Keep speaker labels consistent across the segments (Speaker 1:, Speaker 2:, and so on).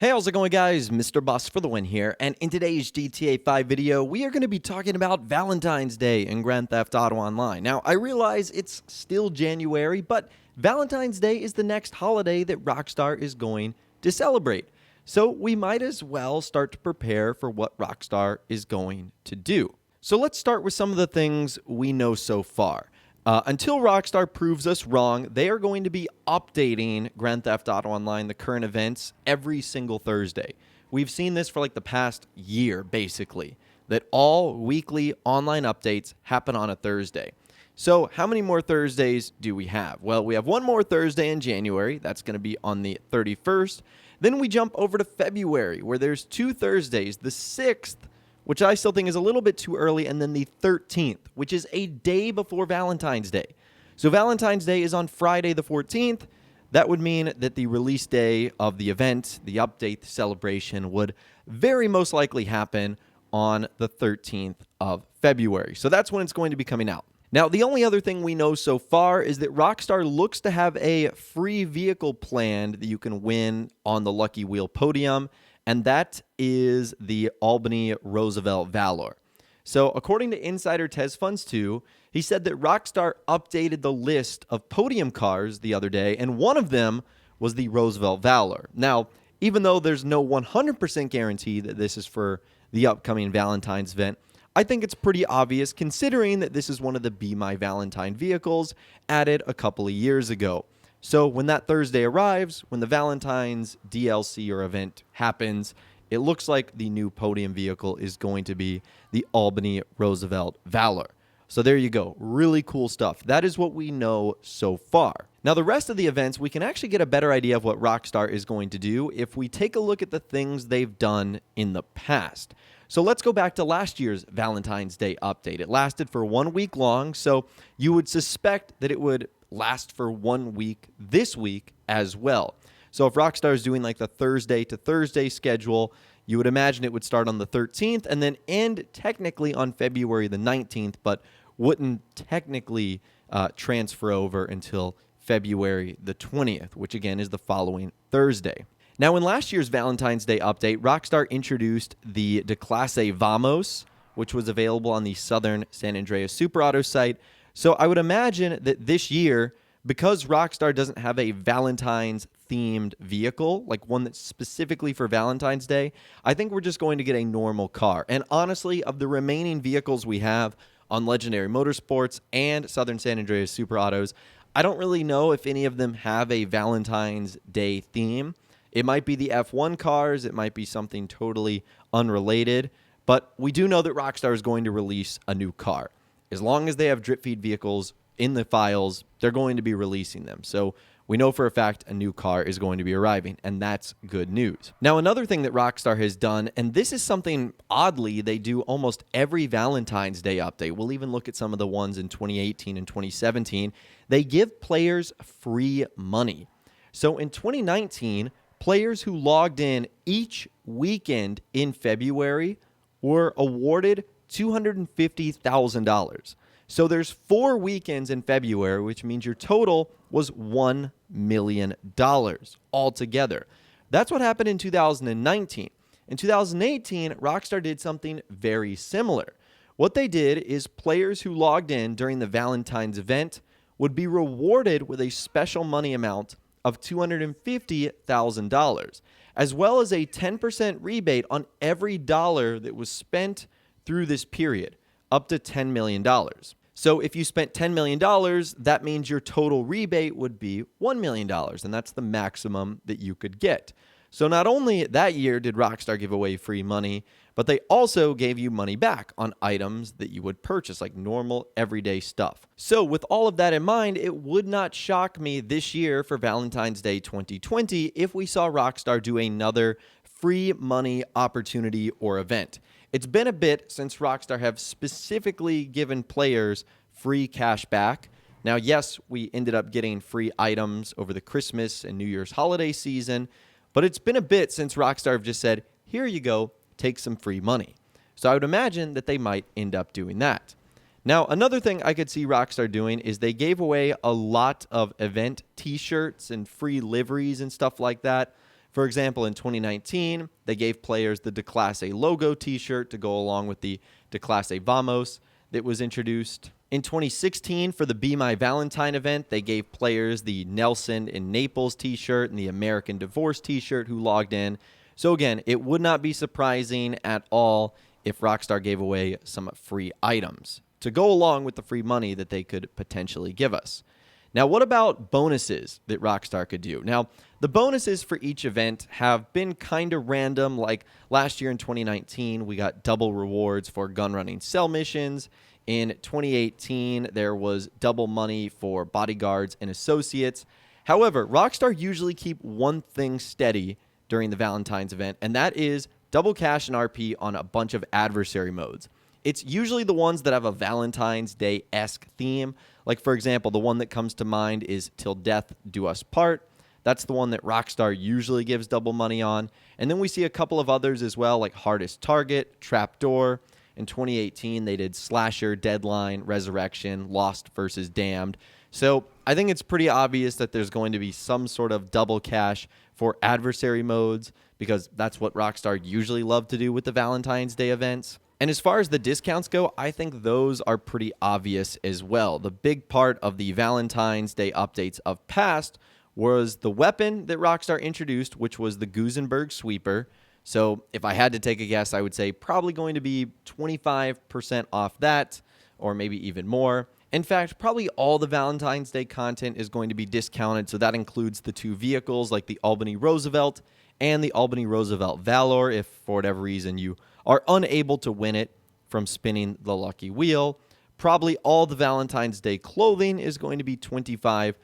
Speaker 1: Hey, how's it going, guys? Mr. Boss for the win here, and in today's GTA 5 video, we are going to be talking about Valentine's Day in Grand Theft Auto Online. Now, I realize it's still January, but Valentine's Day is the next holiday that Rockstar is going to celebrate. So we might as well start to prepare for what Rockstar is going to do. So let's start with some of the things we know so far. Until Rockstar proves us wrong, they are going to be updating Grand Theft Auto Online, the current events, every single Thursday. We've seen this for like the past year, basically, that all weekly online updates happen on a Thursday. So how many more Thursdays do we have? Well, we have one more Thursday in January. That's going to be on the 31st. Then we jump over to February, where there's two Thursdays, the 6th, which I still think is a little bit too early, and then the 13th, which is a day before Valentine's Day. So Valentine's Day is on Friday the 14th. That would mean that the release day of the event, the update, the celebration, would very most likely happen on the 13th of February. So that's when it's going to be coming out. Now, the only other thing we know so far is that Rockstar looks to have a free vehicle planned that you can win on the Lucky Wheel podium, and that is the Albany Roosevelt Valor. So according to insider Tez Funds 2, he said that Rockstar updated the list of podium cars the other day, and one of them was the Roosevelt Valor. Now, even though there's no 100% guarantee that this is for the upcoming Valentine's event, I think it's pretty obvious considering that this is one of the Be My Valentine vehicles added a couple of years ago. So when that Thursday arrives, when the Valentine's DLC or event happens, it looks like the new podium vehicle is going to be the Albany Roosevelt Valor. So there you go. Really cool stuff. That is what we know so far. Now, the rest of the events, we can actually get a better idea of what Rockstar is going to do if we take a look at the things they've done in the past. So let's go back to last year's Valentine's Day update. It lasted for 1 week long, so you would suspect that it would last for 1 week this week as well. So if Rockstar is doing like the Thursday to Thursday schedule, you would imagine it would start on the 13th and then end technically on February the 19th, but wouldn't technically transfer over until February the 20th, which again is the following Thursday. Now, in last year's Valentine's Day update, Rockstar introduced the De Classe Vamos, which was available on the Southern San Andreas Super Auto site. So I would imagine that this year, because Rockstar doesn't have a Valentine's-themed vehicle, like one that's specifically for Valentine's Day, I think we're just going to get a normal car. And honestly, of the remaining vehicles we have on Legendary Motorsports and Southern San Andreas Super Autos, I don't really know if any of them have a Valentine's Day theme. It might be the F1 cars, it might be something totally unrelated, but we do know that Rockstar is going to release a new car. As long as they have drip feed vehicles in the files, they're going to be releasing them. So we know for a fact a new car is going to be arriving, and that's good news. Now, another thing that Rockstar has done, and this is something oddly they do almost every Valentine's Day update. We'll even look at some of the ones in 2018 and 2017. They give players free money. So in 2019, players who logged in each weekend in February were awarded $250,000. So there's 4 weekends in February, which means your total was $1 million altogether. That's what happened in 2019. In 2018, Rockstar did something very similar. What they did is players who logged in during the Valentine's event would be rewarded with a special money amount of $250,000, as well as a 10% rebate on every dollar that was spent through this period, up to $10 million. So if you spent $10 million, that means your total rebate would be $1 million, and that's the maximum that you could get. So not only that year did Rockstar give away free money, but they also gave you money back on items that you would purchase, like normal everyday stuff. So with all of that in mind, it would not shock me this year for Valentine's Day 2020 if we saw Rockstar do another free money opportunity or event. It's been a bit since Rockstar have specifically given players free cash back. Now, yes, we ended up getting free items over the Christmas and New Year's holiday season, but it's been a bit since Rockstar have just said, here you go, take some free money. So I would imagine that they might end up doing that. Now, another thing I could see Rockstar doing is they gave away a lot of event t-shirts and free liveries and stuff like that. For example, in 2019, they gave players the DeClasse logo t-shirt to go along with the DeClasse Vamos that was introduced. In 2016, for the Be My Valentine event, they gave players the Nelson in Naples t-shirt and the American Divorce t-shirt who logged in. So again, it would not be surprising at all if Rockstar gave away some free items to go along with the free money that they could potentially give us. Now, what about bonuses that Rockstar could do? Now, the bonuses for each event have been kind of random. Like last year in 2019, we got double rewards for gun running cell missions. In 2018, there was double money for bodyguards and associates. However, Rockstar usually keep one thing steady during the Valentine's event, and that is double cash and RP on a bunch of adversary modes. It's usually the ones that have a Valentine's Day-esque theme. Like, for example, the one that comes to mind is Till Death Do Us Part. That's the one that Rockstar usually gives double money on. And then we see a couple of others as well, like Hardest Target, Trapdoor. In 2018, they did Slasher, Deadline, Resurrection, Lost versus Damned. So I think it's pretty obvious that there's going to be some sort of double cash for adversary modes, because that's what Rockstar usually love to do with the Valentine's Day events. And as far as the discounts go, I think those are pretty obvious as well. The big part of the Valentine's Day updates of past was the weapon that Rockstar introduced, which was the Gusenberg Sweeper. So if I had to take a guess, I would say probably going to be 25% off that, or maybe even more. In fact, probably all the Valentine's Day content is going to be discounted, so that includes the two vehicles like the Albany Roosevelt and the Albany Roosevelt Valor, if for whatever reason you are unable to win it from spinning the lucky wheel. Probably all the Valentine's Day clothing is going to be 25%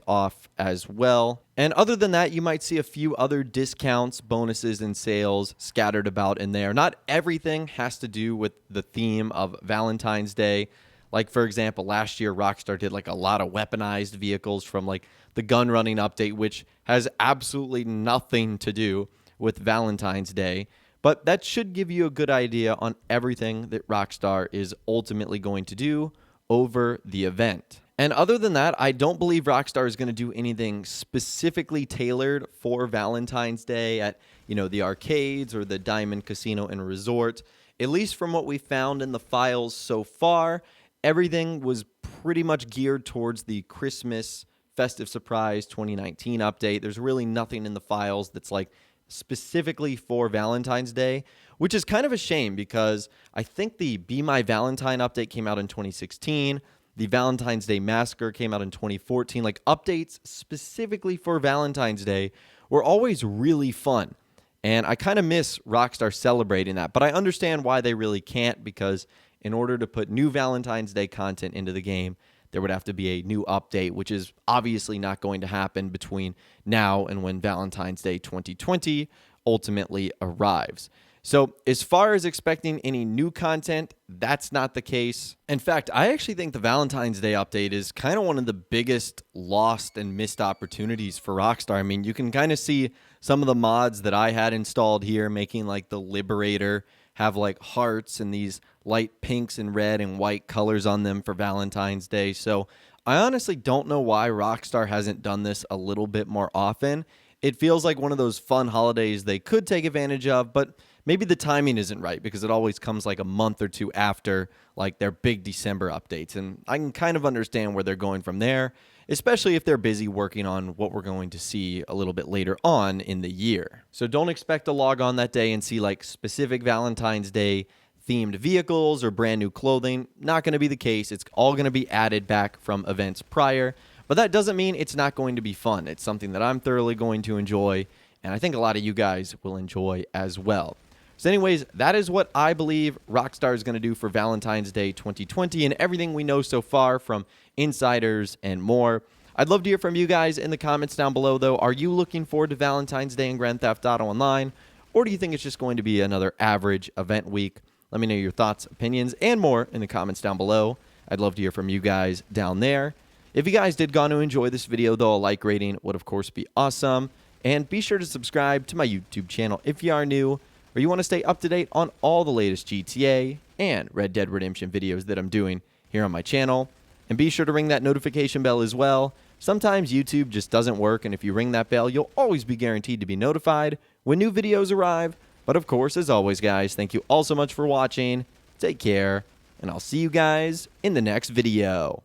Speaker 1: off as well. And other than that, you might see a few other discounts, bonuses, and sales scattered about in there. Not everything has to do with the theme of Valentine's Day. Like, for example, last year, Rockstar did like a lot of weaponized vehicles from like the gun running update, which has absolutely nothing to do with Valentine's Day. But that should give you a good idea on everything that Rockstar is ultimately going to do over the event. And other than that, I don't believe Rockstar is going to do anything specifically tailored for Valentine's Day at, the arcades or the Diamond Casino and Resort. At least from what we found in the files so far, everything was pretty much geared towards the Christmas Festive Surprise 2019 update. There's really nothing in the files that's like specifically for Valentine's Day, which is kind of a shame because I think the Be My Valentine update came out in 2016. The Valentine's Day Massacre came out in 2014. Like, updates specifically for Valentine's Day were always really fun. And I kind of miss Rockstar celebrating that. But I understand why they really can't, because in order to put new Valentine's Day content into the game, there would have to be a new update, which is obviously not going to happen between now and when Valentine's Day 2020 ultimately arrives. So as far as expecting any new content, that's not the case. In fact, I actually think the Valentine's Day update is kind of one of the biggest lost and missed opportunities for Rockstar. I mean, you can kind of see some of the mods that I had installed here, making like the Liberator have like hearts and these light pinks and red and white colors on them for Valentine's Day. So I honestly don't know why Rockstar hasn't done this a little bit more often. It feels like one of those fun holidays they could take advantage of, but maybe the timing isn't right because it always comes like a month or two after like their big December updates. And I can kind of understand where they're going from there, especially if they're busy working on what we're going to see a little bit later on in the year. So don't expect to log on that day and see like specific Valentine's Day themed vehicles or brand new clothing. Not going to be the case. It's all going to be added back from events prior, but that doesn't mean it's not going to be fun. It's something that I'm thoroughly going to enjoy, and I think a lot of you guys will enjoy as well. So anyways, that is what I believe Rockstar is going to do for Valentine's Day 2020 and everything we know so far from insiders and more. I'd love to hear from you guys in the comments down below, though. Are you looking forward to Valentine's Day in Grand Theft Auto Online, or do you think it's just going to be another average event week? Let me know your thoughts, opinions, and more in the comments down below. I'd love to hear from you guys down there. If you guys did go on to enjoy this video, though, a like rating would, of course, be awesome. And be sure to subscribe to my YouTube channel if you are new, or you want to stay up to date on all the latest GTA and Red Dead Redemption videos that I'm doing here on my channel. And be sure to ring that notification bell as well, Sometimes YouTube just doesn't work, and if you ring that bell, you'll always be guaranteed to be notified when new videos arrive. But of course, as always, guys, thank you all so much for watching. Take care, and I'll see you guys in the next video.